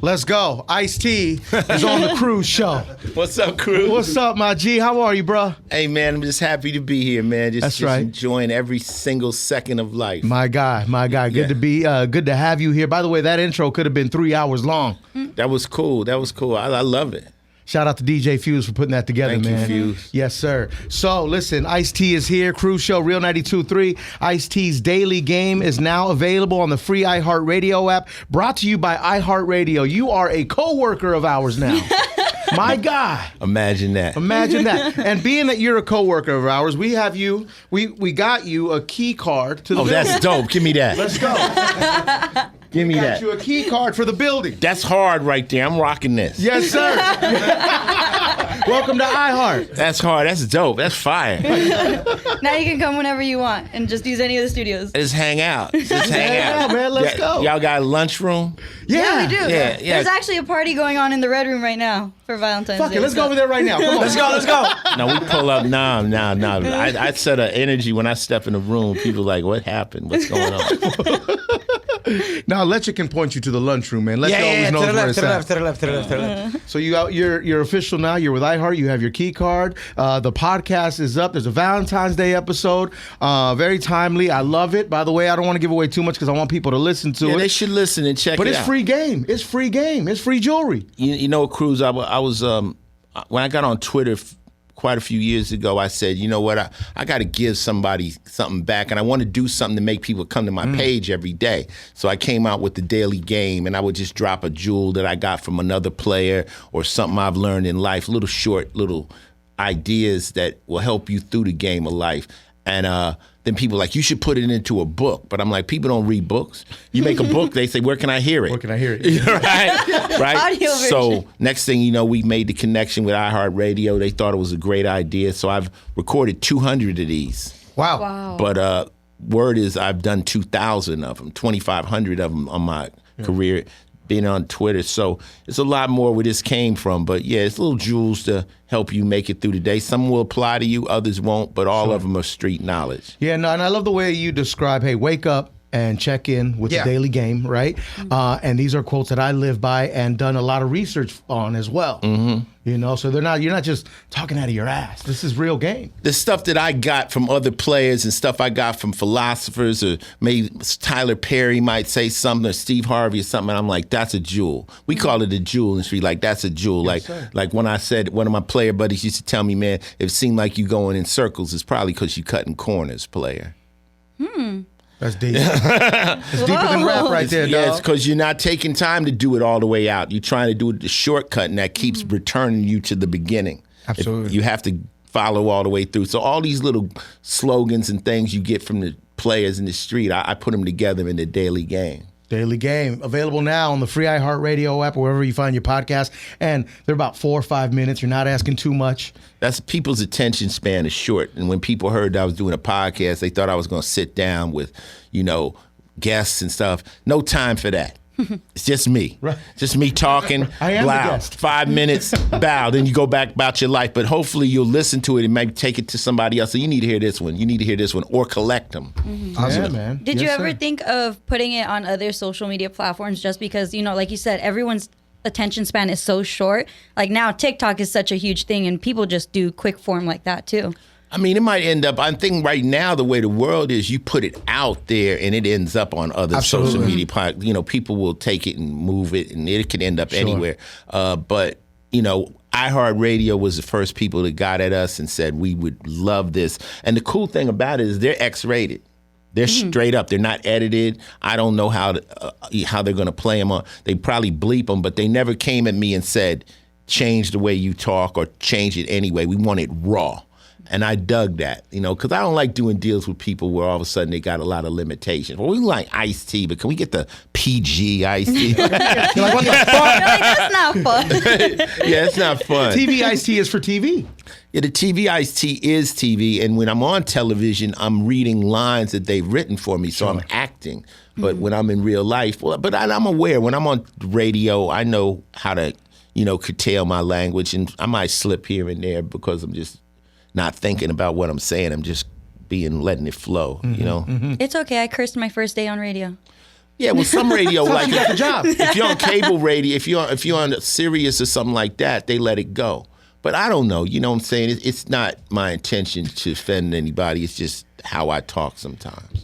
Let's go. Ice-T is on the Cruz Show. What's up, Cruz? What's up, my G? How are you, bro? Hey, man, I'm just happy to be here, man. Just right. enjoying every single second of life. My guy. Good to be. Good to have you here. By the way, that intro could have been 3 hours long. That was cool. I love it. Shout out to DJ Fuse for putting that together, Thank man. you, Fuse. Yes, sir. So, listen, Ice-T is here. Cruz Show, Real 92.3. Ice-T's Daily Game is now available on the free iHeartRadio app. Brought to you by iHeartRadio. You are a co-worker of ours now. My guy. Imagine that. And being that you're a co-worker of ours, we have you, we got you a key card to the building. That's dope. Give me that. Let's go. Give me that. Got you a key card for the building. That's hard right there. I'm rocking this. Yes, sir. Welcome to iHeart. That's hard. That's dope. That's fire. Now you can come whenever you want and just use any of the studios. Just hang out. Yeah, man. Let's go. Y'all got a lunchroom? Yeah, we do. Yeah. There's actually a party going on in the Red Room right now for Valentine's Day. Fuck it. Let's go over there right now. Come on. Let's go. No, we pull up. Nah. I set an energy when I step in the room. People like, what happened? What's going on? Now, Lecha can point you to the lunchroom, man. Lecha always knows where it's at. To the left. So you're official now. You're with iHeart. You have your key card. The podcast is up. There's a Valentine's Day episode. Very timely. I love it. By the way, I don't want to give away too much because I want people to listen to it. They should listen and check it out. But it's free game. It's free game. It's free jewelry. You know, Cruz, I was when I got on Twitter quite a few years ago, I said, you know what, I got to give somebody something back, and I want to do something to make people come to my page every day. So I came out with the Daily Game, and I would just drop a jewel that I got from another player or something I've learned in life, little ideas that will help you through the game of life. And then people are like, you should put it into a book. But I'm like, people don't read books. You make a book, they say, where can I hear it? Where can I hear it? Right? Audio version. So next thing you know, we made the connection with iHeartRadio. They thought it was a great idea. So I've recorded 200 of these. Wow. But word is I've done 2,000 of them, 2,500 of them on my career, being on Twitter. So it's a lot more where this came from. But yeah, it's little jewels to help you make it through the day. Some will apply to you, others won't, but all of them are street knowledge. Yeah, no, and I love the way you describe, hey, wake up and check in with the Daily Game, right? And these are quotes that I live by and done a lot of research on as well. You know, so you're not just talking out of your ass. This is real game. The stuff that I got from other players and stuff I got from philosophers, or maybe Tyler Perry might say something, or Steve Harvey or something, and I'm like, that's a jewel. We call it a jewel in the street, like that's a jewel. Yes, like when I said, one of my player buddies used to tell me, man, if it seemed like you going in circles, it's probably because you cutting corners, player. That's deep. It's deeper than rap right there, dog. Yeah, it's because you're not taking time to do it all the way out. You're trying to do it the shortcut, and that keeps returning you to the beginning. Absolutely. You have to follow all the way through. So all these little slogans and things you get from the players in the street, I put them together in the Daily Game. Daily Game, available now on the free iHeartRadio app or wherever you find your podcast. And they're about 4 or 5 minutes. You're not asking too much. That's people's attention span is short. And when people heard I was doing a podcast, they thought I was going to sit down with, guests and stuff. No time for that. It's just me. Right. Just me talking. I am the loud. guest. 5 minutes, bow. Then you go back about your life. But hopefully you'll listen to it and maybe take it to somebody else. So you need to hear this one. You need to hear this one, or collect them. Yeah, man. Did you Yes, ever sir. think of putting it on other social media platforms just because, like you said, everyone's attention span is so short? Like now TikTok is such a huge thing and people just do quick form like that too. I mean, it might end up, I think right now the way the world is, you put it out there and it ends up on other social media platforms. People will take it and move it, and it can end up anywhere. But iHeartRadio was the first people that got at us and said, we would love this. And the cool thing about it is they're X-rated. They're straight up. They're not edited. I don't know how they're going to play them on. They probably bleep them, but they never came at me and said, change the way you talk or change it anyway. We want it raw. And I dug that, because I don't like doing deals with people where all of a sudden they got a lot of limitations. Well, we like Ice-T, but can we get the PG Ice-T? You're like, that's not fun. Yeah, it's not fun. TV Ice-T is for TV. Yeah, the TV Ice-T is TV, and when I'm on television, I'm reading lines that they've written for me, so I'm acting. But when I'm in real life, I'm aware. When I'm on radio, I know how to, curtail my language, and I might slip here and there because I'm just not thinking about what I'm saying. I'm just letting it flow, It's okay. I cursed my first day on radio. Yeah, well, some radio like you got the job. If you're on cable radio, if you're on Sirius or something like that, they let it go. But I don't know. You know what I'm saying? It's not my intention to offend anybody. It's just how I talk sometimes.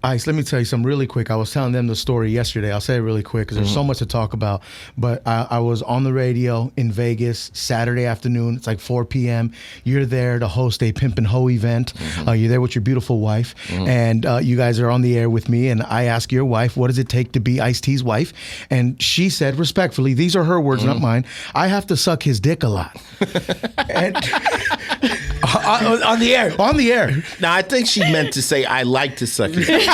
Ice, let me tell you something really quick. I was telling them the story yesterday. I'll say it really quick because there's so much to talk about. But I was on the radio in Vegas Saturday afternoon. It's like 4 p.m. You're there to host a Pimp and Hoe event. You're there with your beautiful wife. And you guys are on the air with me. And I ask your wife, what does it take to be Ice-T's wife? And she said, respectfully, these are her words, not mine, I have to suck his dick a lot. And on the air. On the air. Now, I think she meant to say, I like to suck your dick.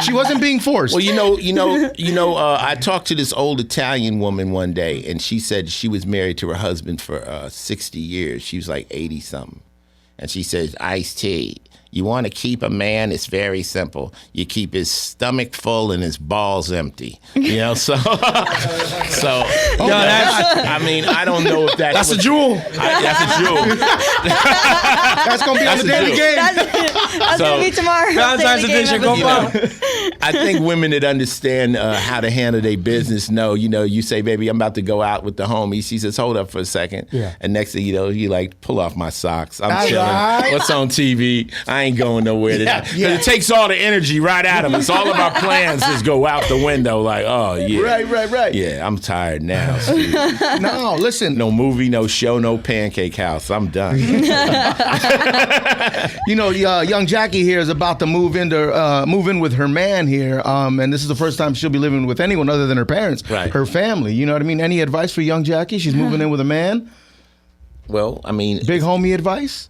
She wasn't being forced. Well, I talked to this old Italian woman one day, and she said she was married to her husband for 60 years. She was like 80-something. And she says, Ice-T, you want to keep a man, it's very simple. You keep his stomach full and his balls empty. You know, so I mean, I don't know if that's a jewel. That's a jewel. That's going to be on the daily game. That's going to be tomorrow. Valentine's edition, go I think women that understand how to handle their business know, you say, baby, I'm about to go out with the homies. She says, hold up for a second. Yeah. And next thing you know, you like, pull off my socks. I'm chilling. What's on TV? I ain't going nowhere today. Yeah. It takes all the energy right out of us. All of our plans just go out the window like, oh, yeah. Right. Yeah, I'm tired now, Steve. No, listen. No movie, no show, no pancake house. I'm done. Young Jackie here is about to move in with her man here, and this is the first time she'll be living with anyone other than her parents, her family. You know what I mean? Any advice for young Jackie? She's moving in with a man. Well, I mean, big homie advice.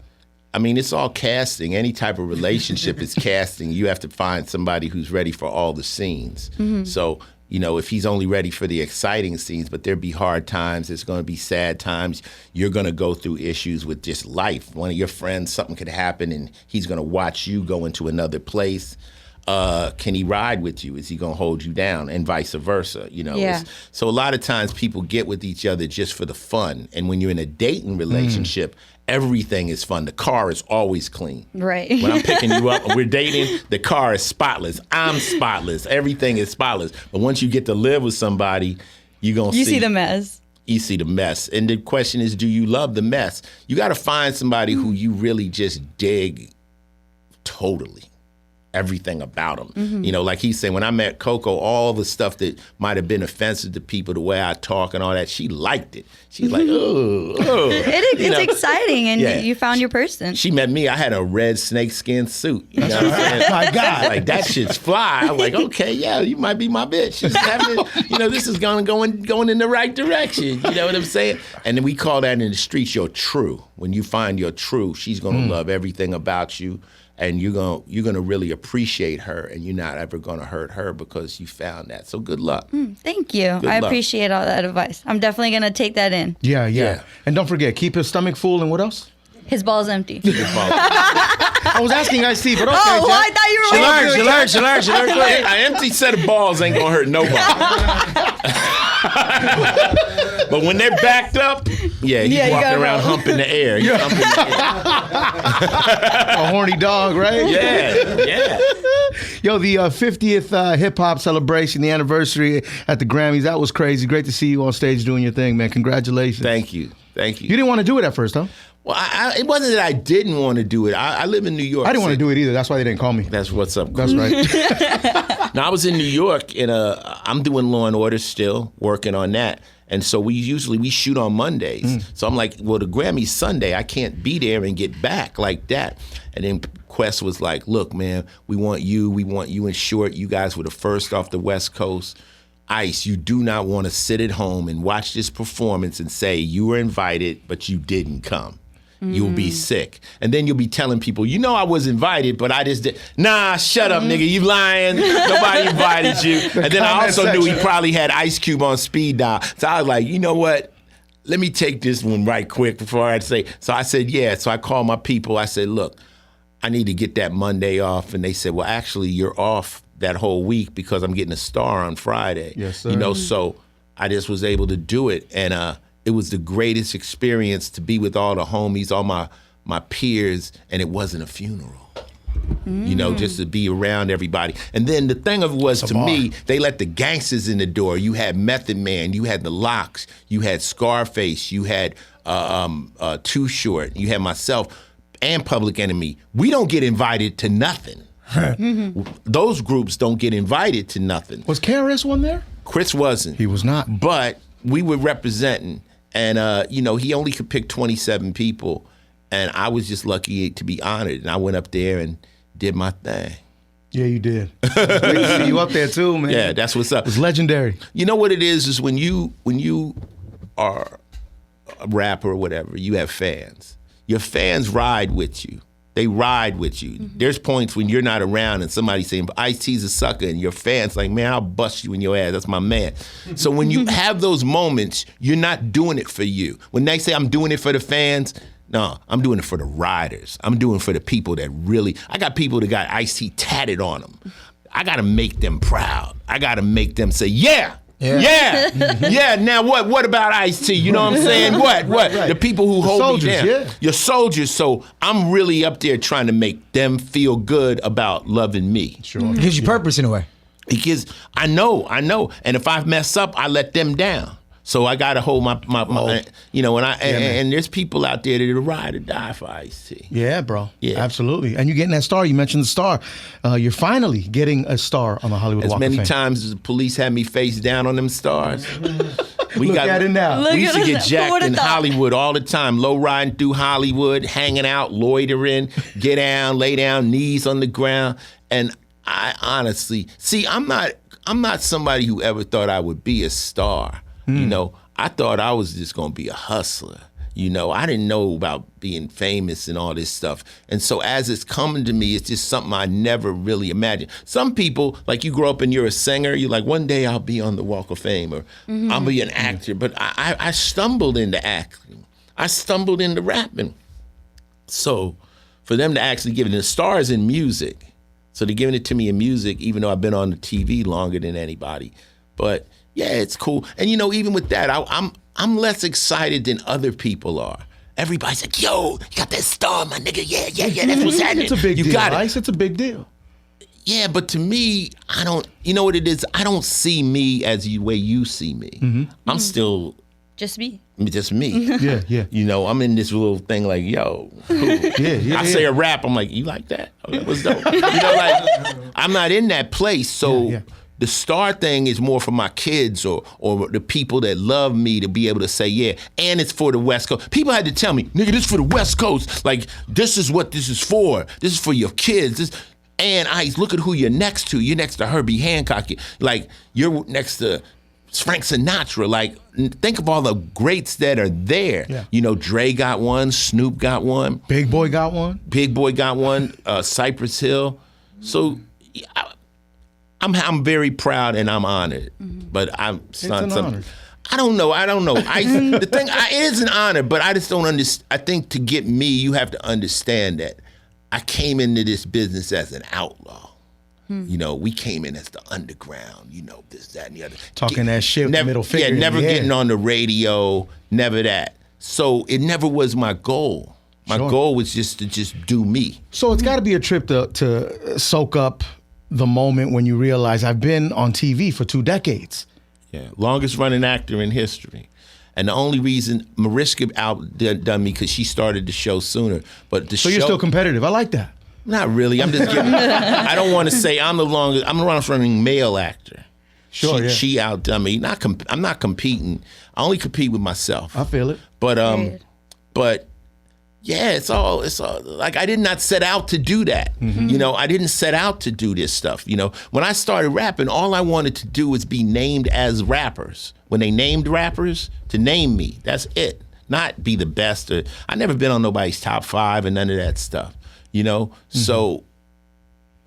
I mean, it's all casting. Any type of relationship is casting. You have to find somebody who's ready for all the scenes. So, if he's only ready for the exciting scenes, but there'll be hard times, there's going to be sad times. You're going to go through issues with just life. One of your friends, something could happen, and he's going to watch you go into another place. Can he ride with you? Is he going to hold you down? And vice versa, Yeah. So a lot of times people get with each other just for the fun. And when you're in a dating relationship, everything is fun. The car is always clean. Right. When I'm picking you up and we're dating, the car is spotless. I'm spotless. Everything is spotless. But once you get to live with somebody, you're going to see. You see the mess. You see the mess. And the question is, do you love the mess? You got to find somebody who you really just dig totally. Everything about him. Like he's saying, when I met Coco, all the stuff that might have been offensive to people, the way I talk and all that, she liked it. She's like, oh. It's exciting, and you found your person. She met me, I had a red snakeskin suit. You know what I'm saying? My God. Like, that shit's fly. I'm like, okay, yeah, you might be my bitch. This is going in the right direction. You know what I'm saying? And then we call that in the streets your true. When you find your true, she's going to love everything about you. And you're gonna really appreciate her, and you're not ever gonna hurt her because you found that. So good luck. Thank you. I appreciate all that advice. I'm definitely gonna take that in. Yeah. And don't forget, keep his stomach full, and what else? His balls empty. I was asking Ice-T, but okay. Oh, well, I thought you were. She learned. An empty set of balls ain't gonna hurt nobody. But when they're backed up, he's walking around humping the air. A horny dog, right? Yeah. Yo, the 50th hip hop celebration, the anniversary at the Grammys, that was crazy. Great to see you on stage doing your thing, man. Congratulations. Thank you. You didn't want to do it at first, huh? Well, it wasn't that I didn't want to do it. I live in New York. I didn't want to do it either. That's why they didn't call me. That's what's up. That's right. Now, I was in New York, and I'm doing Law & Order still, working on that. And so we shoot on Mondays. So I'm like, well, the Grammy's Sunday. I can't be there and get back like that. And then Quest was like, look, man, we want you in short. You guys were the first off the West Coast. Ice, you do not want to sit at home and watch this performance and say you were invited, but you didn't come. You'll be sick. And then you'll be telling people, I was invited, but I just did. Nah, shut up, nigga. You lying. Nobody invited you. And then I also knew he probably had Ice Cube on speed dial. So I was like, you know what? Let me take this one right quick before I say. So I said, yeah. So I called my people. I said, look, I need to get that Monday off. And they said, well, actually, you're off that whole week because I'm getting a star on Friday. Yes, sir. So I just was able to do it. And it was the greatest experience to be with all the homies, all my peers, and it wasn't a funeral. You know, just to be around everybody. And then the thing of it was, to me, they let the gangsters in the door. You had Method Man, you had the Locks, you had Scarface, you had Too Short, you had myself and Public Enemy. We don't get invited to nothing. Those groups don't get invited to nothing. Was KRS One there? Chris wasn't. He was not. But we were representing. And, you know, he only could pick 27 people. And I was just lucky to be honored. And I went up there and did my thing. Yeah, you did. Great to see you up there too, man. Yeah, that's what's up. It's legendary. You know what it is when you are a rapper or whatever, you have fans. Your fans ride with you. They ride with you. There's points when you're not around and somebody's saying, Ice-T's a sucker, and your fans like, man, I'll bust you in your ass. That's my man. So when you have those moments, you're not doing it for you. When they say I'm doing it for the fans, no, I'm doing it for the riders. I'm doing it for the people that really, I got people that got Ice-T tatted on them. I got to make them proud. I got to make them say, yeah. Now what about Ice-T? You know what I'm saying? What? Right. The people who hold soldiers, me down. yeah. Your soldiers. So I'm really up there trying to make them feel good about loving me. Sure. It gives you purpose in a way. Because I know. And if I mess up, I let them down. So I got to hold my you know, and there's people out there that ride or die for Ice-T. Yeah, bro. Yeah. Absolutely. And you're getting that star. You mentioned the star. You're finally getting a star on the Hollywood Walk of Fame. As many times as the police had me face down on them stars. Look at it now. We used to get jacked in Hollywood all the time, low riding through Hollywood, hanging out, loitering, get down, lay down, knees on the ground. And I honestly, see, I'm not somebody who ever thought I would be a star. You know, I thought I was just going to be a hustler. You know, I didn't know about being famous and all this stuff. And so as it's coming to me, it's just something I never really imagined. Some people, like you grow up and you're a singer, you're like, one day I'll be on the Walk of Fame or I'll be an actor. But I stumbled into acting. I stumbled into rapping. So for them to actually give it, the stars in music. So they're giving it to me in music, even though I've been on the TV longer than anybody. But yeah, it's cool. And you know, even with that, I'm less excited than other people are. Everybody's like, yo, you got that star, my nigga. Yeah, that's what's happening. It's a big deal, got Ice. It's a big deal. Yeah, but to me, I don't, you know what it is? I don't see me as the way you see me. I'm still just me. Yeah. You know, I'm in this little thing like, yo, I say a rap, I'm like, you like that? Oh, that was dope. You know, like, I'm not in that place. So the star thing is more for my kids or the people that love me to be able to say, yeah, and it's for the West Coast. People had to tell me, nigga, this is for the West Coast. Like, this is what this is for. This is for your kids. And Ice, look at who you're next to. You're next to Herbie Hancock. Like, you're next to Frank Sinatra. Like, think of all the greats that are there. Yeah. You know, Dre got one, Snoop got one. Big Boy got one. Cypress Hill. So I'm very proud and I'm honored. But it's an honor. I don't know. The thing, it is an honor, but I just don't understand. I think to get me, you have to understand that I came into this business as an outlaw. You know, we came in as the underground, you know, this, that, and the other. Talking that shit with middle finger. Yeah, never getting on the radio, never that. So it never was my goal. My goal was just to do me. So it's got to be a trip to soak up the moment when you realize I've been on TV for 2 decades. Yeah, longest running actor in history. And the only reason Mariska outdone me because she started the show sooner. But So you're still competitive. I like that. Not really. I'm just giving. I don't want to say I'm the longest running male actor. Sure, she outdone me. I'm not competing. I only compete with myself. I feel it. But yeah, it's all like I did not set out to do that. You know, I didn't set out to do this stuff. You know, when I started rapping, all I wanted to do was be named as rappers. When they named rappers, to name me. That's it. Not be the best. I never been on nobody's top 5 and none of that stuff. You know, so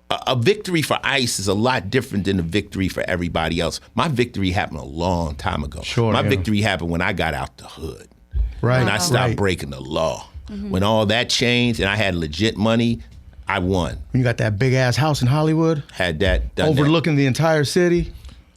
a victory for Ice is a lot different than a victory for everybody else. My victory happened a long time ago. My victory happened when I got out the hood. Right. And I stopped breaking the law. When all that changed and I had legit money, I won. When you got that big ass house in Hollywood, had that done overlooking the entire city.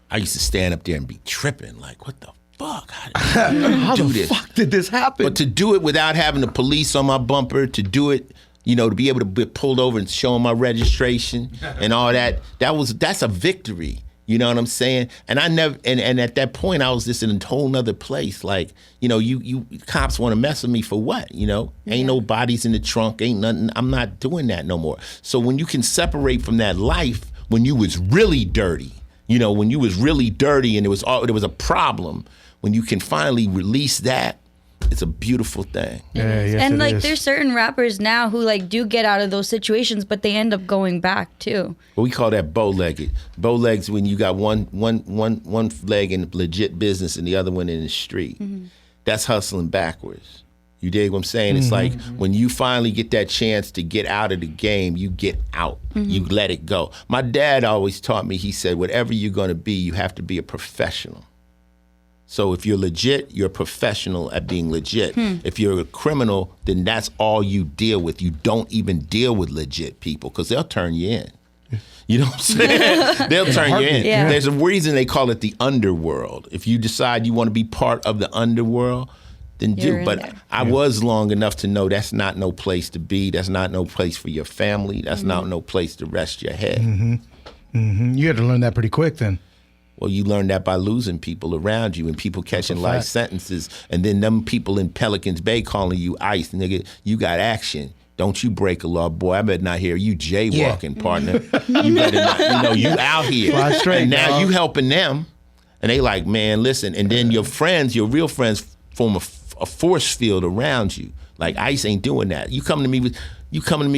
I used to stand up there and be tripping like, what the fuck? How the fuck did this happen? But to do it without having the police on my bumper, to do it to be able to be pulled over and show them my registration and all that, that's a victory. You know what I'm saying? And I never, and at that point, I was just in a whole nother place. Like, you cops want to mess with me for what? Ain't no bodies in the trunk, ain't nothing. I'm not doing that no more. So when you can separate from that life, when you was really dirty, when you was really dirty and there was a problem, when you can finally release that, it's a beautiful thing. Yeah, yes, and it is. there's certain rappers now who do get out of those situations, but they end up going back too. Well, we call that bow-legged. Bow-legs when you got one leg in legit business and the other one in the street. Mm-hmm. That's hustling backwards. You dig what I'm saying? It's like when you finally get that chance to get out of the game, you get out. Mm-hmm. You let it go. My dad always taught me, he said, whatever you're going to be, you have to be a professional. So if you're legit, you're a professional at being legit. If you're a criminal, then that's all you deal with. You don't even deal with legit people because they'll turn you in. You know what I'm saying? They'll turn you in. Yeah. There's a reason they call it the underworld. If you decide you want to be part of the underworld, then You're do. But I was long enough to know that's not no place to be. That's not no place for your family. That's not no place to rest your head. You had to learn that pretty quick then. Well, you learn that by losing people around you and people catching life sentences, and then them people in Pelicans Bay calling you ICE, nigga, you got action. Don't you break a law, boy. I better not hear you jaywalking, partner. You better not, you out here. Fly straight, and now dog. you helping them, and they like, man, listen. And then your friends, your real friends, form a force field around you. Like ICE ain't doing that. You coming to me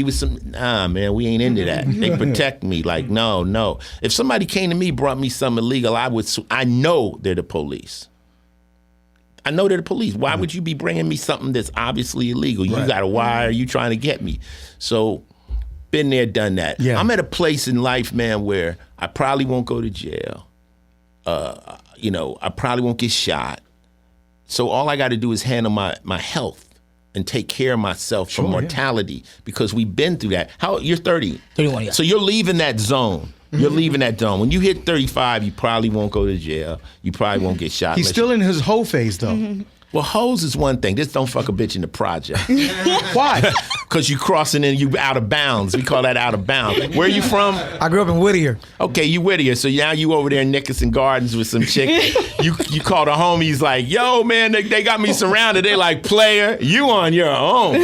with some, man, we ain't into that. They protect me. Like, no. If somebody came to me, brought me something illegal, I know they're the police. I know they're the police. Why would you be bringing me something that's obviously illegal? You got a wire, you trying to get me. So, been there, done that. Yeah. I'm at a place in life, man, where I probably won't go to jail. I probably won't get shot. So all I got to do is handle my health and take care of myself from mortality because we've been through that. You're 30. 31, yeah. So you're leaving that zone. You're leaving that zone. When you hit 35, you probably won't go to jail. You probably won't get shot. He's still in his hoe phase though. Well, hoes is one thing. Just don't fuck a bitch in the project. Why? Because you crossing in, you out of bounds. We call that out of bounds. Where are you from? I grew up in Whittier. Okay, you Whittier. So now you over there in Nickerson Gardens with some chick. You call the homies like, yo, man, they got me surrounded. They like, player, you on your own.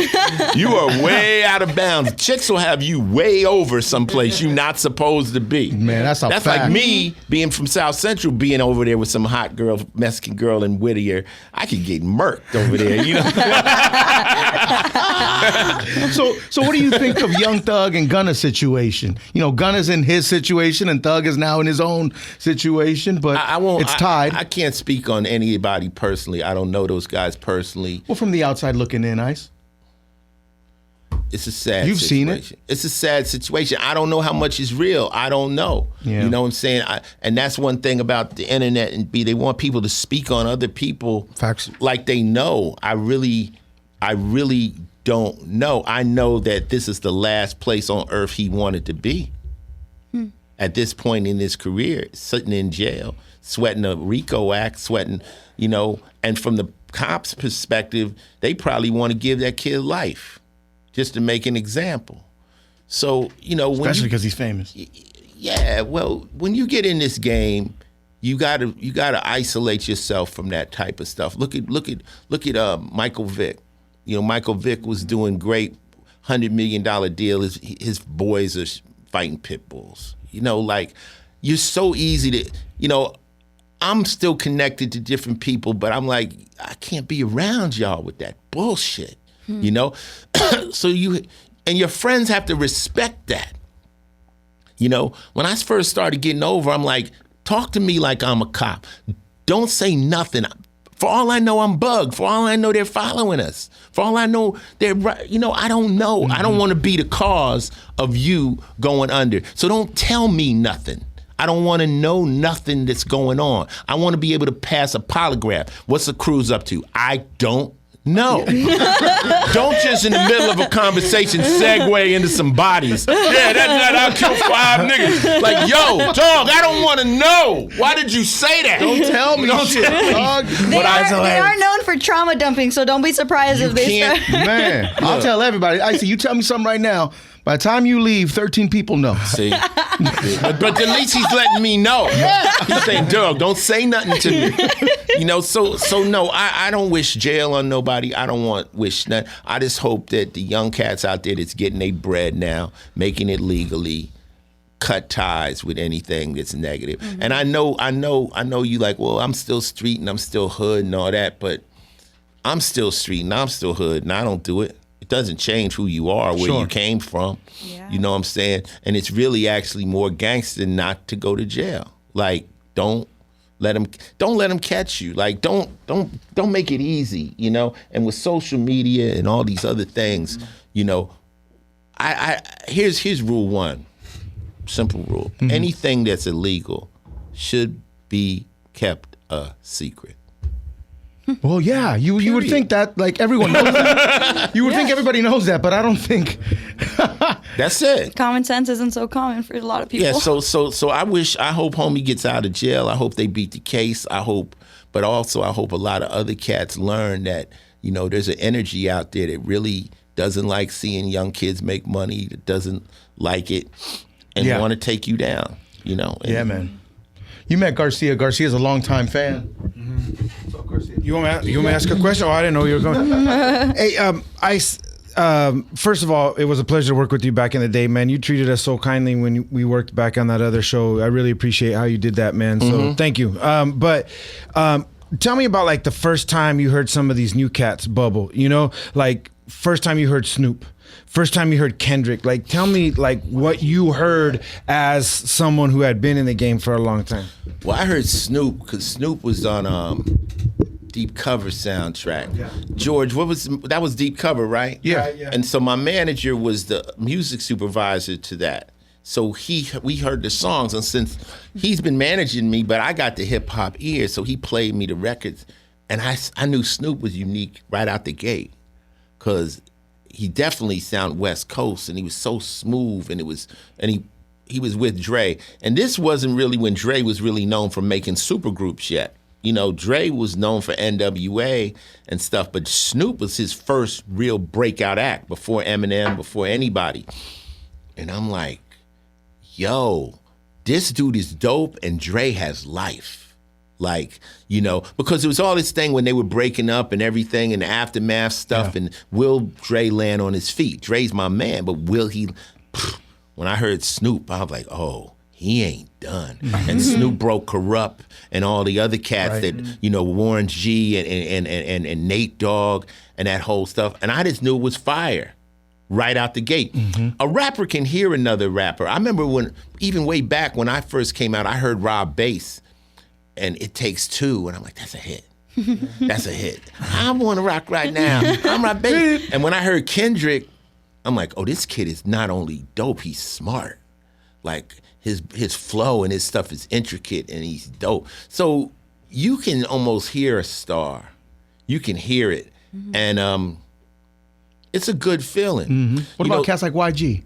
You are way out of bounds. Chicks will have you way over someplace you not supposed to be. Man, that's a That's fact. like me being from South Central, being over there with some hot girl, Mexican girl in Whittier. I could get murked over there, So what do you think of Young Thug and Gunna's situation? Gunna's in his situation and Thug is now in his own situation, but it's tied. I can't speak on anybody personally. I don't know those guys personally. Well, from the outside looking in, Ice. It's a sad You've situation. seen it. It's a sad situation. I don't know how much is real. I don't know. Yeah. You know what I'm saying? And that's one thing about the internet and they want people to speak on other people Facts. like they know. I really don't know. I know that this is the last place on earth he wanted to be. At this point in his career, sitting in jail, sweating a RICO act, and from the cops' perspective, they probably want to give that kid life. Just to make an example. So, Especially because he's famous. Yeah, well, when you get in this game, you gotta isolate yourself from that type of stuff. Look at Michael Vick. Michael Vick was doing great, $100 million deal. His boys are fighting pit bulls. You're so easy to, I'm still connected to different people, but I'm like, I can't be around y'all with that bullshit. So you and your friends have to respect that. When I first started getting over, I'm like, talk to me like I'm a cop. Don't say nothing. For all I know, I'm bugged. For all I know, they're following us. For all I know, they're right. I don't know. I don't want to be the cause of you going under. So don't tell me nothing. I don't want to know nothing that's going on. I want to be able to pass a polygraph. What's the Cruz up to? I don't No. Don't just in the middle of a conversation segue into some bodies. Yeah, that I'll kill 5 niggas. Like, yo, dog, I don't want to know. Why did you say that? Don't tell me shit, dog. They are known for trauma dumping, so don't be surprised if they start. Man, I'll tell everybody. I see, you tell me something right now. By the time you leave, 13 people know. See? but at least he's letting me know. He's saying, dog, don't say nothing to me. You know, so no, I don't wish jail on nobody. I don't wish nothing. I just hope that the young cats out there that's getting their bread now, making it legally, cut ties with anything that's negative. Mm-hmm. And I know you like, well, I'm still street and I'm still hood and all that, but I'm still street and I'm still hood and I don't do it. It doesn't change who you are, where you came from. Yeah. You know what I'm saying? And it's really actually more gangster not to go to jail. Like, don't let them catch you. Like, don't make it easy, you know? And with social media and all these other things, you know, here's rule 1. Simple rule. Mm-hmm. Anything that's illegal should be kept a secret. Well, yeah, you would think that, like, everyone knows that. You would think everybody knows that, but I don't think. That's it. Common sense isn't so common for a lot of people. Yeah, so I hope homie gets out of jail. I hope they beat the case. But also I hope a lot of other cats learn that, you know, there's an energy out there that really doesn't like seeing young kids make money, that doesn't like it, and want to take you down, you know. And, yeah, man. You met Garcia. Garcia's a longtime fan. Mm-hmm. What's up, Garcia? You want me to ask a question? Oh, I didn't know you were going. Hey, first of all, it was a pleasure to work with you back in the day, man. You treated us so kindly when we worked back on that other show. I really appreciate how you did that, man. So thank you. But tell me about, like, the first time you heard some of these new cats bubble. You know, like, first time you heard Snoop. First time you heard Kendrick. Like, tell me, like, what you heard as someone who had been in the game for a long time. Well, I heard Snoop because Snoop was on Deep Cover soundtrack. Yeah. George, that was Deep Cover, right? Yeah. And so my manager was the music supervisor to that. So we heard the songs, and since he's been managing me, but I got the hip hop ear, so he played me the records, and I knew Snoop was unique right out the gate, because he definitely sounded West Coast, and he was so smooth, and he was with Dre. And this wasn't really when Dre was really known for making supergroups yet. You know, Dre was known for NWA and stuff, but Snoop was his first real breakout act before Eminem, before anybody. And I'm like, yo, this dude is dope, and Dre has life. Like, you know, because it was all this thing when they were breaking up and everything and the aftermath stuff, and will Dre land on his feet? Dre's my man, but will he? When I heard Snoop, I was like, oh, he ain't done. And Snoop broke Corrupt and all the other cats that, you know, Warren G and Nate Dogg and that whole stuff. And I just knew it was fire right out the gate. A rapper can hear another rapper. I remember even way back when I first came out, I heard Rob Bass and It Takes Two, and I'm like, that's a hit. That's a hit. I want to rock right now. I'm Rob Bass. And when I heard Kendrick, I'm like, oh, this kid is not only dope, he's smart. Like, his flow and his stuff is intricate, and he's dope. So you can almost hear a star. You can hear it. And it's a good feeling. What about cats like YG?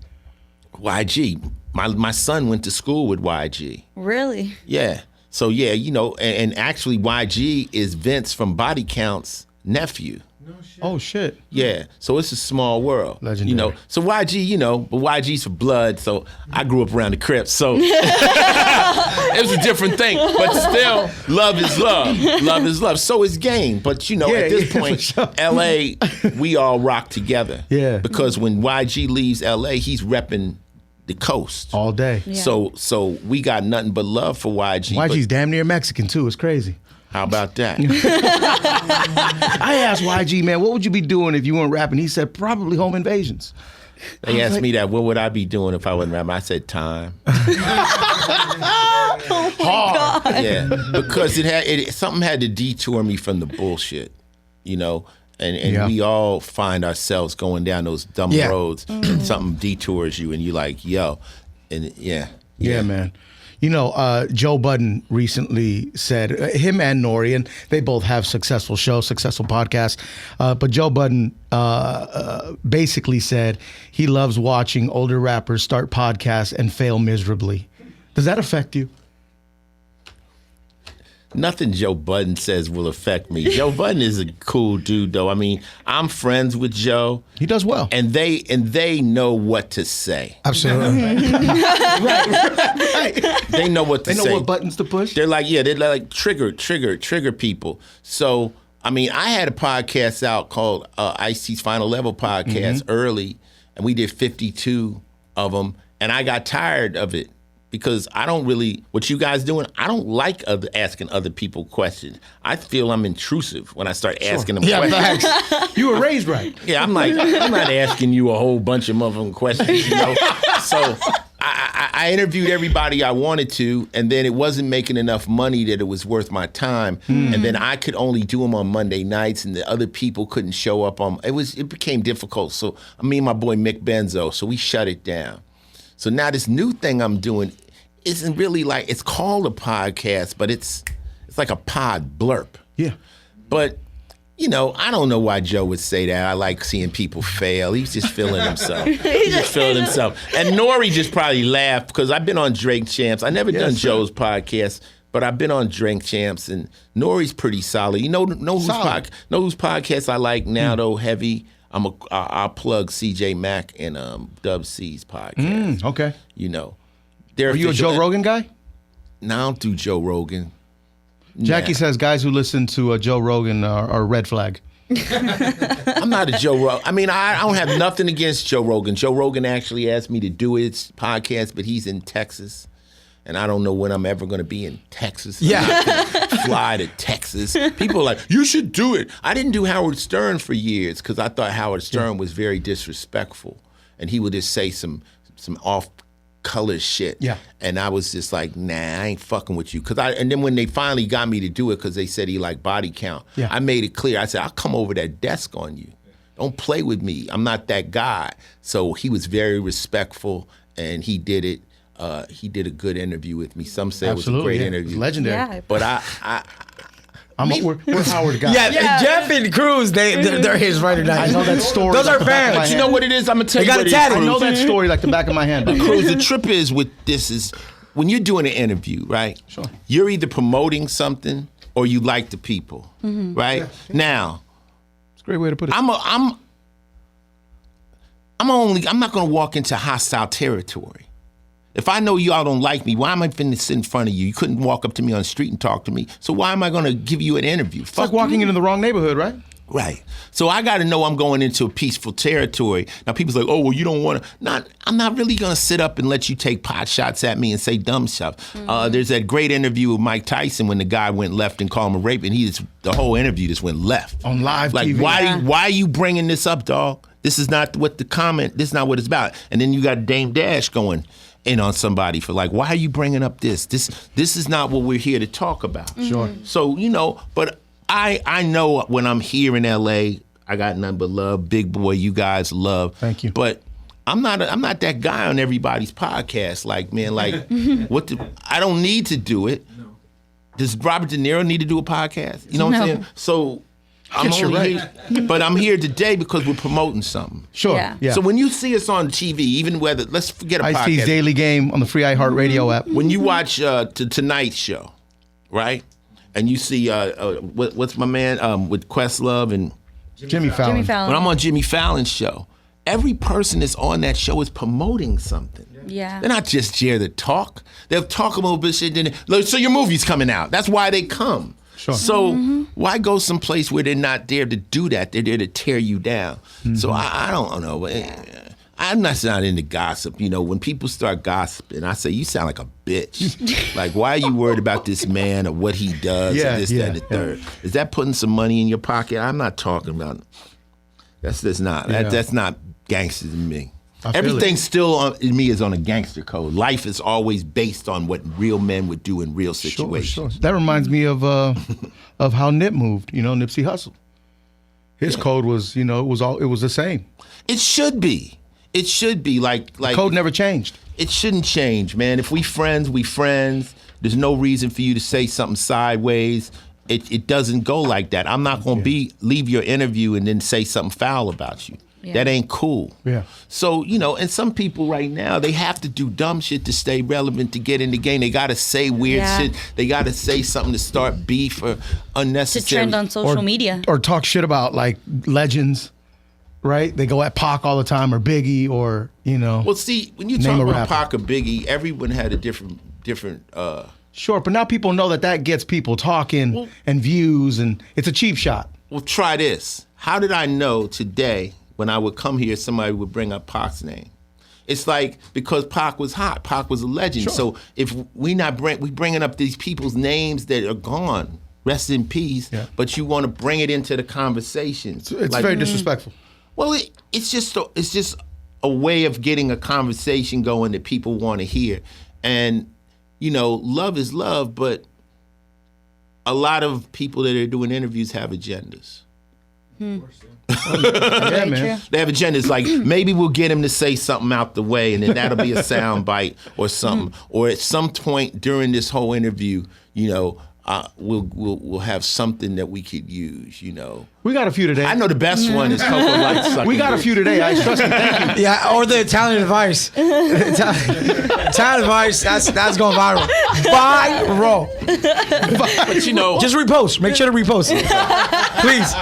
YG. My son went to school with YG. Really? Yeah. So, yeah, you know, and actually YG is Vince from Body Count's nephew. No shit. Oh, shit. Yeah. So it's a small world. Legendary. You know, so YG, you know, but YG's for blood, so I grew up around the Crips, so it was a different thing. But still, love is love. Love is love. So is game. But, you know, at this point, sure. L.A., we all rock together. Yeah. Because when YG leaves L.A., he's repping the coast all day. Yeah. So we got nothing but love for YG. YG's damn near Mexican too. It's crazy. How about that? I asked YG, man, what would you be doing if you weren't rapping? He said probably home invasions. They asked me that. What would I be doing if I wasn't rapping? I said time. Oh my God. Yeah, because something had to detour me from the bullshit, you know. And we all find ourselves going down those dumb roads. Something detours you, and you're like, yo, and yeah, man. Joe Budden recently said, him and Nori, and they both have successful shows, successful podcasts, but Joe Budden basically said he loves watching older rappers start podcasts and fail miserably. Does that affect you? Nothing Joe Budden says will affect me. Joe Budden is a cool dude, though. I mean, I'm friends with Joe. He does well, and they know what to say. Absolutely, right. They know what to say. They know what buttons to push. They're like trigger people. So I mean, I had a podcast out called Ice-T's Final Level Podcast early, and we did 52 of them, and I got tired of it. Because I don't really, what you guys doing, I don't like asking other people questions. I feel I'm intrusive when I start asking them questions. Facts. You were raised right. Yeah, I'm like, I'm not asking you a whole bunch of motherfucking questions, So I interviewed everybody I wanted to, and then it wasn't making enough money that it was worth my time. And then I could only do them on Monday nights, and the other people couldn't show up on, it became difficult. So me and my boy Mick Benzo, so we shut it down. So now this new thing I'm doing isn't really like, it's called a podcast, but it's like a pod blurb. Yeah. But, I don't know why Joe would say that. I like seeing people fail. He's just feeling himself. He's just feeling himself. And Nori just probably laughed because I've been on Drink Champs. I never done Joe's podcast, but I've been on Drink Champs, and Nori's pretty solid. Know whose podcast I like now, though, heavy? I'll plug CJ Mack and Dub C's podcast. Okay. Are you a Joe Rogan guy? No, I don't do Joe Rogan. Jackie says guys who listen to Joe Rogan are red flag. I'm not a Joe Rogan. I mean, I don't have nothing against Joe Rogan. Joe Rogan actually asked me to do his podcast, but he's in Texas. And I don't know when I'm ever going to be in Texas. Fly to Texas. People are like, you should do it. I didn't do Howard Stern for years because I thought Howard Stern was very disrespectful. And he would just say some off-color shit. Yeah. And I was just like, nah, I ain't fucking with you. And then when they finally got me to do it because they said he liked body count, I made it clear. I said, I'll come over that desk on you. Don't play with me. I'm not that guy. So he was very respectful, and he did it. He did a good interview with me. Some say it was a great interview. It's legendary. Yeah. But we're Howard guys. Yeah, Jeff and Cruz, they're his right now. I know that story. Those are fans. But you know what it is? I'm gonna tell you what it is. I know that story like the back of my hand. Cruz, the trip is with this is when you're doing an interview, right? Sure. You're either promoting something or you like the people, right? Yeah. Now, it's a great way to put it. I'm not gonna walk into hostile territory. If I know y'all don't like me, why am I finna sit in front of you? You couldn't walk up to me on the street and talk to me. So why am I gonna give you an interview? It's like walking into the wrong neighborhood, right? Right. So I got to know I'm going into a peaceful territory. Now people's like, oh, well, you don't want to. I'm not really going to sit up and let you take pot shots at me and say dumb stuff. There's that great interview with Mike Tyson when the guy went left and called him a rape, and the whole interview just went left. On live like, TV. Why are you bringing this up, dog? This is not what this is not what it's about. And then you got Dame Dash going in on somebody for like, why are you bringing up this? This is not what we're here to talk about. Sure. So, but I know when I'm here in LA, I got nothing but love. Big boy, you guys love. Thank you. But I'm not that guy on everybody's podcast. Like, man, like I don't need to do it. No. Does Robert De Niro need to do a podcast? You know what I'm saying? So I'm only here, but I'm here today because we're promoting something. Sure. Yeah. So when you see us on TV, even whether, let's forget a podcast. Ice-T's Daily Game on the free iHeartRadio app. When you watch Tonight's Show, right? And you see, what's my man with Questlove and Jimmy Fallon. When I'm on Jimmy Fallon's show, every person that's on that show is promoting something. Yeah. They're not just there to talk. They'll talk a little bit shit. Then so your movie's coming out. That's why they come. Sure. So why go someplace where they're not there to do that? They're there to tear you down. So I don't know. I'm not into gossip. You know, when people start gossiping, I say, you sound like a bitch. Like, why are you worried about this man or what he does and this, that, and the third? Is that putting some money in your pocket? I'm not talking about that's not gangster to me. Everything still in me is on a gangster code. Life is always based on what real men would do in real situations. Sure. That reminds me of how Nip moved. You know, Nipsey Hussle. His code was, it was the same. It should be. It should be like Code never changed. It shouldn't change, man. If we friends, we friends. There's no reason for you to say something sideways. It doesn't go like that. I'm not gonna leave your interview and then say something foul about you. Yeah. That ain't cool. Yeah. So, and some people right now, they have to do dumb shit to stay relevant, to get in the game. They gotta say weird shit. They gotta say something to start beef or unnecessary. To trend on social media. Or talk shit about like legends, right? They go at Pac all the time, or Biggie, or, Well, see, when you talk about Pac or Biggie, everyone had a different Sure, but now people know that gets people talking and views, and it's a cheap shot. Well, try this. How did I know today when I would come here, somebody would bring up Pac's name? It's like, because Pac was hot. Pac was a legend. Sure. So if we bringing up these people's names that are gone, rest in peace, but you want to bring it into the conversation. It's like, very disrespectful. Well, it's just a way of getting a conversation going that people want to hear. And love is love, but a lot of people that are doing interviews have agendas. Yeah, man. They have agendas like, maybe we'll get him to say something out the way, and then that'll be a sound bite or something. Or at some point during this whole interview, we'll have something that we could use, We got a few today. I know the best one is Coco Light Sucker. We got a few today. I trust me. Thank you. Yeah, or the Italian advice. Italian advice, that's going viral. Viral. But just repost. Make sure to repost it. Please.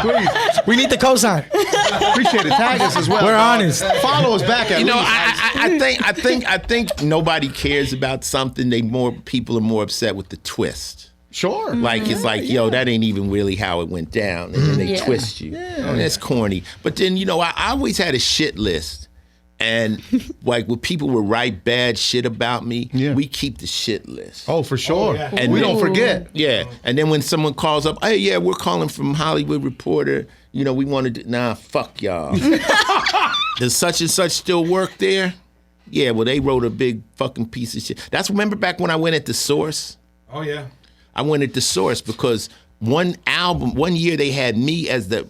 We need the cosign. Appreciate it. Tag us as well. We're honest. Follow us back at least. I think nobody cares about something. People are more upset with the twist. Sure. Like, it's like, yo, that ain't even really how it went down. And then they twist you. Yeah. That's corny. But then, I always had a shit list. And like, when people would write bad shit about me, we keep the shit list. Oh, for sure. Yeah. And we don't forget. Yeah. And then when someone calls up, hey, yeah, we're calling from Hollywood Reporter. We wanted to, nah, fuck y'all. Does such and such still work there? Yeah, well, they wrote a big fucking piece of shit. Remember back when I went at The Source? Oh, yeah. I went at The Source because one year they had me as the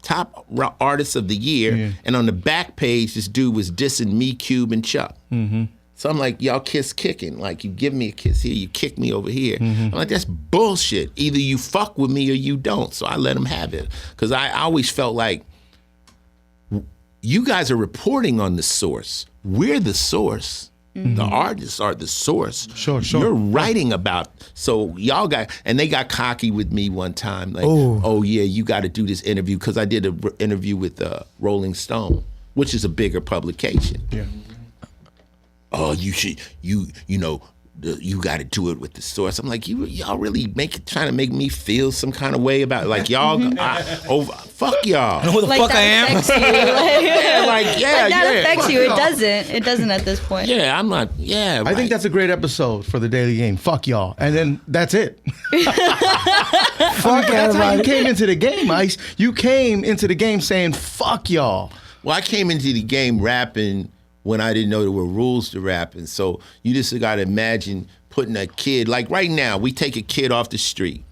top artist of the year, and on the back page, this dude was dissing me, Cube, and Chuck. Mm-hmm. So I'm like, y'all kiss kicking. Like, you give me a kiss here, you kick me over here. Mm-hmm. I'm like, that's bullshit. Either you fuck with me or you don't. So I let him have it. Because I always felt like, you guys are reporting on The Source. We're the source. Mm-hmm. The artists are the source. Sure. You're writing about, so y'all they got cocky with me one time. Like, oh yeah, you got to do this interview, because I did an interview with Rolling Stone, which is a bigger publication. Yeah. Oh, you should, you got to do it with The Source. I'm like, y'all really trying to make me feel some kind of way about, like, y'all, fuck y'all. I know who the fuck I am. That affects you. It doesn't at this point. Yeah, I'm not, yeah. I think that's a great episode for the Daily Game. Fuck y'all. And then that's it. That's how you came into the game, Ice. You came into the game saying, fuck y'all. Well, I came into the game rapping when I didn't know there were rules to rapping. So you just got to imagine putting a kid, like right now, we take a kid off the street,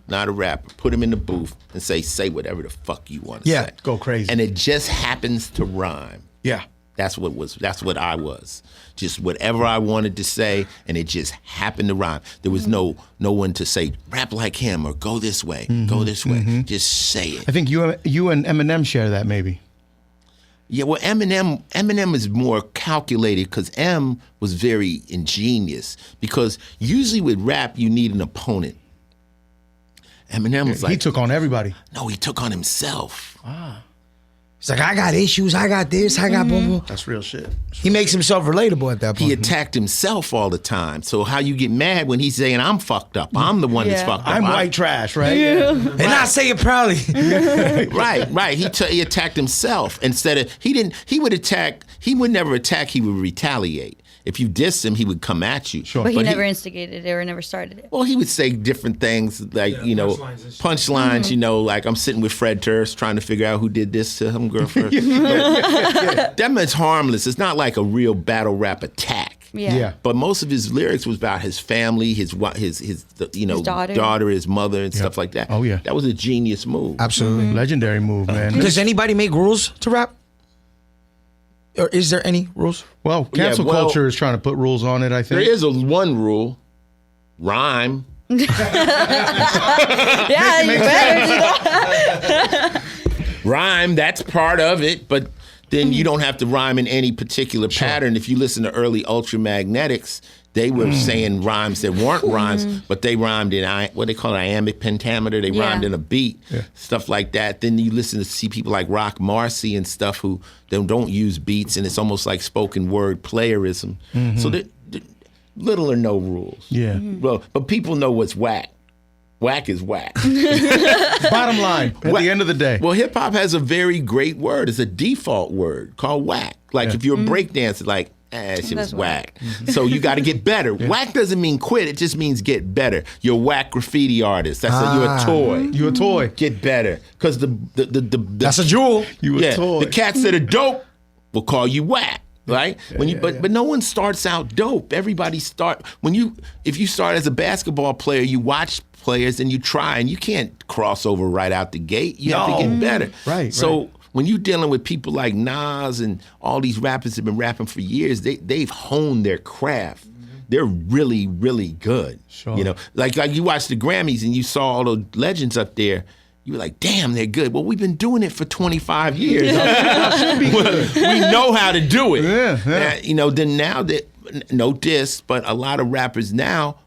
not a rapper, put him in the booth and say whatever the fuck you want to say. Go crazy. And it just happens to rhyme. Yeah. That's what I was. Just whatever I wanted to say, and it just happened to rhyme. There was no one to say, rap like him, or go this way, go this way. Just say it. I think you and Eminem share that, maybe. Yeah, well, Eminem is more calculated, because M was very ingenious. Because usually with rap, you need an opponent. Eminem was like, he took on everybody. No, he took on himself. He's like, I got issues, I got this, I got boom, boom. That's real shit. He makes himself relatable at that point. He attacked himself all the time. So how you get mad when he's saying, I'm fucked up, I'm the one that's fucked up. I'm white trash, right? Yeah. And I say it proudly. Right. He attacked himself instead of, he would never attack, he would retaliate. If you dissed him, he would come at you. Sure. But he never instigated it or never started it. Well, he would say different things, like, punchlines, like, I'm sitting with Fred Durst trying to figure out who did this to him, girl first. That man's harmless. It's not like a real battle rap attack. Yeah. But most of his lyrics was about his family, his daughter, his mother, and stuff like that. Oh, yeah. That was a genius move. Absolutely. Legendary move, man. Does anybody make rules to rap? or is there any rules? Well, cancel culture is trying to put rules on it, I think. There is one rule. Rhyme. Yeah, you better. Rhyme, that's part of it, but then you don't have to rhyme in any particular pattern. If you listen to early Ultramagnetics, they were saying rhymes that weren't rhymes, but they rhymed in what they call iambic pentameter. They rhymed in a beat, stuff like that. Then you listen to see people like Rock Marcy and stuff who don't use beats, and it's almost like spoken word playerism. So little or no rules. Yeah. Well, but people know what's whack. Whack is whack. Bottom line, at the end of the day. Well, hip hop has a very great word. It's a default word called whack. Like if you're a breakdancer, like, shit was whack. So you got to get better. Whack doesn't mean quit. It just means get better. You're a whack graffiti artist. You're a toy. You a toy. Get better. Because the That's a jewel. You a toy. The cats that are dope will call you whack. Right? But no one starts out dope. Everybody if you start as a basketball player, you watch players and you try, and you can't cross over right out the gate. You have to get better. Right. So when you're dealing with people like Nas and all these rappers have been rapping for years, they've honed their craft. They're really, really good. Sure. You know, like you watch the Grammys and you saw all those legends up there. You were like, damn, they're good. Well, we've been doing it for 25 years. We know how to do it. Yeah. Now that, no diss, but a lot of rappers now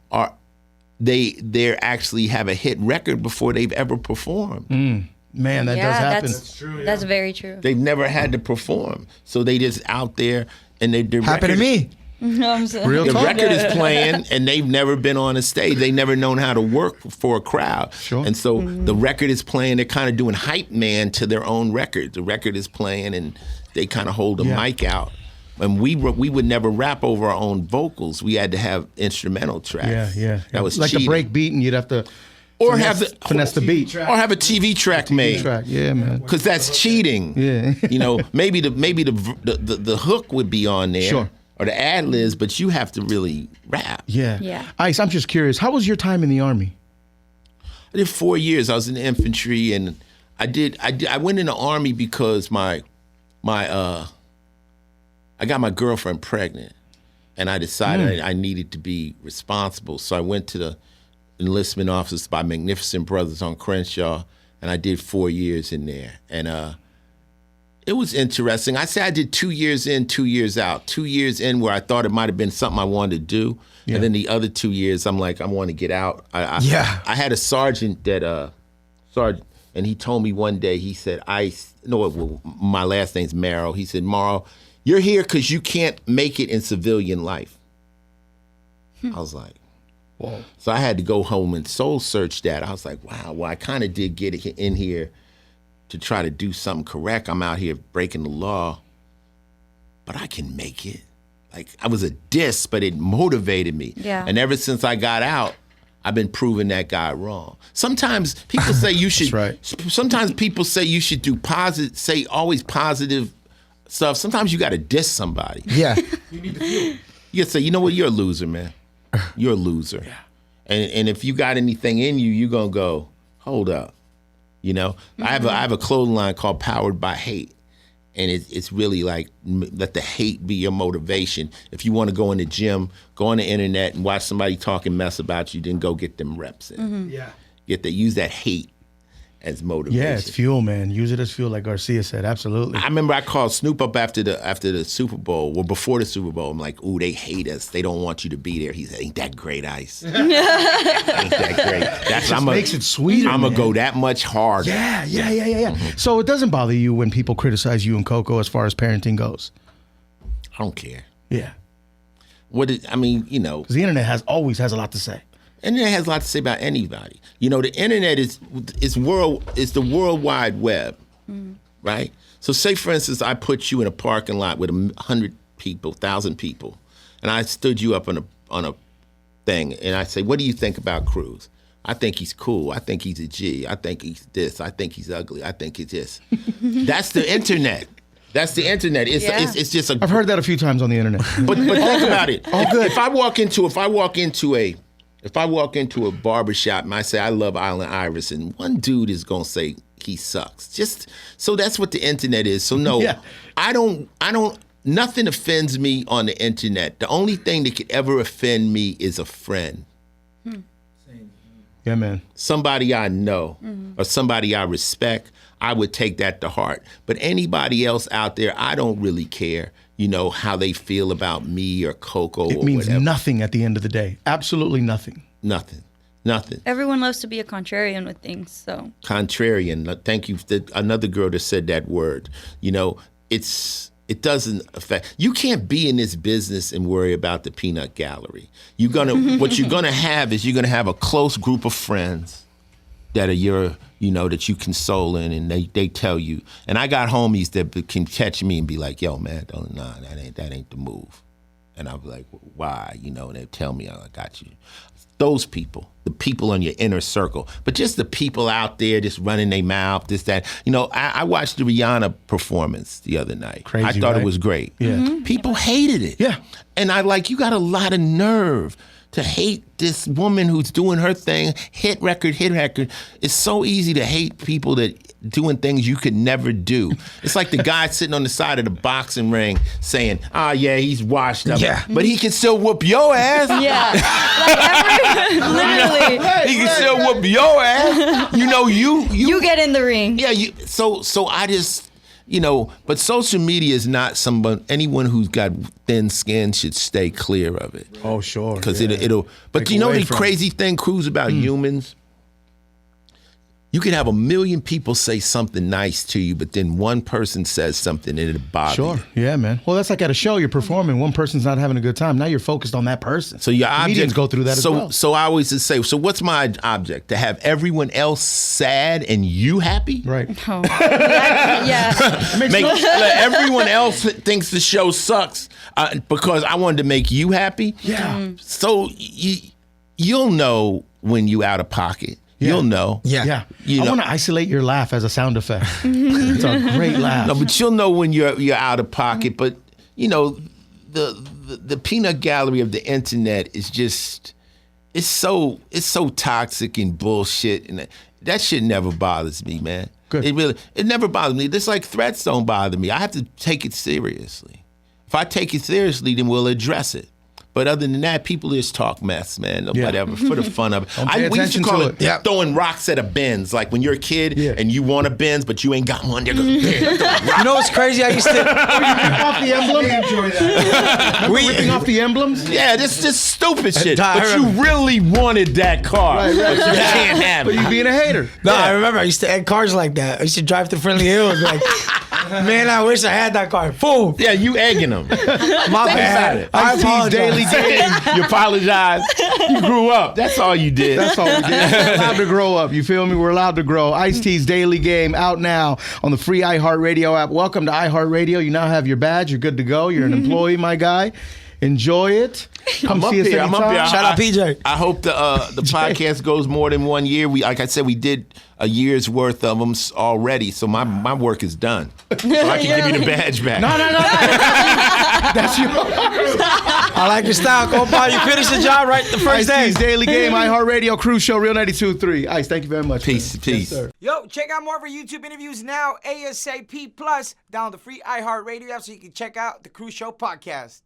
they actually have a hit record before they've ever performed. Man, that does happen. That's true. That's very true. They've never had to perform. So they just out there and they Happened to me. Real the talk. record is playing and they've never been on a stage. They've never known how to work for a crowd. Sure. And so the record is playing. They're kind of doing hype man to their own record. The record is playing and they kind of hold the mic out. And we would never rap over our own vocals. We had to have instrumental tracks. Yeah. That was like cheating. the break beat, and you'd have to finesse the beat. Or have a TV track made. Yeah, man. Because that's cheating. Yeah. Maybe the hook would be on there. Sure. Or the ad-libs, but you have to really rap. Yeah. Ice, I'm just curious. How was your time in the Army? I did 4 years. I was in the infantry, and I went in the Army because I got my girlfriend pregnant, and I decided I needed to be responsible. So I went to the enlistment office by Magnificent Brothers on Crenshaw, and I did 4 years in there. And it was interesting. I say I did 2 years in, 2 years out. 2 years in where I thought it might have been something I wanted to do. Yeah. And then the other 2 years, I'm like, I want to get out. I had a sergeant and he told me one day, he said, my last name's Marrow. He said, Morrow, you're here because you can't make it in civilian life. I was like, whoa. So I had to go home and soul search that. I was like, wow, well, I kind of did get in here to try to do something correct. I'm out here breaking the law, but I can make it. Like, I was a diss, but it motivated me. Yeah. And ever since I got out, I've been proving that guy wrong. Sometimes people say you should. That's right. Sometimes people say you should do say always positive stuff. Sometimes you got to diss somebody. Yeah. You need the fuel. You say, you know what, you're a loser, man. You're a loser. Yeah. And if you got anything in you, you're gonna go, hold up. I have a clothing line called Powered by Hate. And it's really like, let the hate be your motivation. If you want to go in the gym, go on the internet and watch somebody talk and mess about you, then go get them reps in. Yeah. Use that hate as motivation. Yeah, it's fuel, man. Use it as fuel, like Garcia said. Absolutely. I remember I called Snoop up after the Super Bowl, or before the Super Bowl. I'm like, ooh, they hate us. They don't want you to be there. He said, ain't that great, Ice? Ain't that great? Makes it sweeter. I'm going to go that much harder. Yeah. So it doesn't bother you when people criticize you and Coco as far as parenting goes? I don't care. Yeah. Because the internet always has a lot to say. Internet has a lot to say about anybody. The internet is the World Wide Web, right? So say, for instance, I put you in a parking lot with 100 people, 1,000 people, and I stood you up on a thing, and I say, what do you think about Cruz? I think he's cool. I think he's a G. I think he's this. I think he's ugly. I think he's this. That's the internet. That's the internet. It's just a. I've heard that a few times on the internet. But think about it. Oh, good. If I walk into a barbershop and I say I love Island Iris, and one dude is gonna say he sucks. So that's what the internet is. So no, I don't nothing offends me on the internet. The only thing that could ever offend me is a friend. Yeah, man. Somebody I know or somebody I respect, I would take that to heart. But anybody else out there, I don't really care, how they feel about me or Coco or whatever. It means nothing at the end of the day. Absolutely nothing. Nothing. Everyone loves to be a contrarian with things, so. Contrarian. Thank you. Another girl that said that word. It doesn't affect. You can't be in this business and worry about the peanut gallery. What you're gonna have is you're gonna have a close group of friends that are that you console in, and they tell you. And I got homies that can catch me and be like, "Yo, man, that ain't the move." And I'm like, "Why?" And they tell me, "I got you." Those people, the people in your inner circle, but just the people out there just running their mouth, this, that. I watched the Rihanna performance the other night. Crazy, I thought right? it was great. Yeah. People hated it. Yeah. And you got a lot of nerve to hate this woman who's doing her thing, hit record. It's so easy to hate people that doing things you could never do. It's like the guy sitting on the side of the boxing ring saying, yeah, he's washed up. Yeah. But he can still whoop your ass. Yeah. Literally. He can still whoop your ass. You get in the ring. Yeah, so I just, but social media is not anyone who's got thin skin should stay clear of it. Oh, sure. Because it'll, but Take the away crazy thing, Cruz, about humans? You can have 1 million people say something nice to you, but then one person says something and it bothers you. Sure. Yeah, man. Well, that's like at a show you're performing. One person's not having a good time. Now you're focused on that person. So your Comedians object go through that as well. So I always just say, so what's my object? To have everyone else sad and you happy? Right. Oh. Yeah. Let everyone else thinks the show sucks because I wanted to make you happy. Yeah. So you'll know when you out of pocket. Yeah. You'll know. Yeah. I want to isolate your laugh as a sound effect. It's a great laugh. No, but you'll know when you're out of pocket. But the peanut gallery of the internet is just it's so toxic and bullshit, and that shit never bothers me, man. Good. It never bothers me. Just like threats don't bother me. I have to take it seriously. If I take it seriously, then we'll address it. But other than that, people just talk mess, man. Yeah. Whatever, for the fun of it. Pay We used to attention call to it it. throwing rocks at a Benz. Like when you're a kid and you want a Benz, but you ain't got one. They're going, You know what's crazy? I used to. Rip off the emblem? Enjoy that. Ripping off the emblems? yeah, this stupid shit. I But you really wanted that car. Right. But you can't have But it. you being a hater. No, I remember I used to egg cars like that. I used to drive to Friendly Hills like, man, I wish I had that car. Boom. Yeah, you egging them. My bad. I Ice-T's apologize. Daily Game. You apologize. You grew up. That's all you did. That's all we did. We're allowed to grow up. You feel me? We're allowed to grow. Ice-T's Daily Game out now on the free iHeartRadio app. Welcome to iHeartRadio. You now have your badge. You're good to go. You're an employee, my guy. Enjoy it. Come I'm see up us here. I'm up anytime. here. Shout out PJ. I hope the podcast goes more than 1 year. Like I said, we did a year's worth of them already, so my work is done. So I can give you the badge back. No. That's yours. I like your style, Compa. You finished the job right the first day. Ice-T's Daily Game, iHeartRadio, Cruz Show, Real 92.3. Ice, thank you very much. Peace, man. peace. Yes, sir. Yo, check out more of our YouTube interviews now, ASAP+. Download the free iHeartRadio app so you can check out the Cruz Show podcast.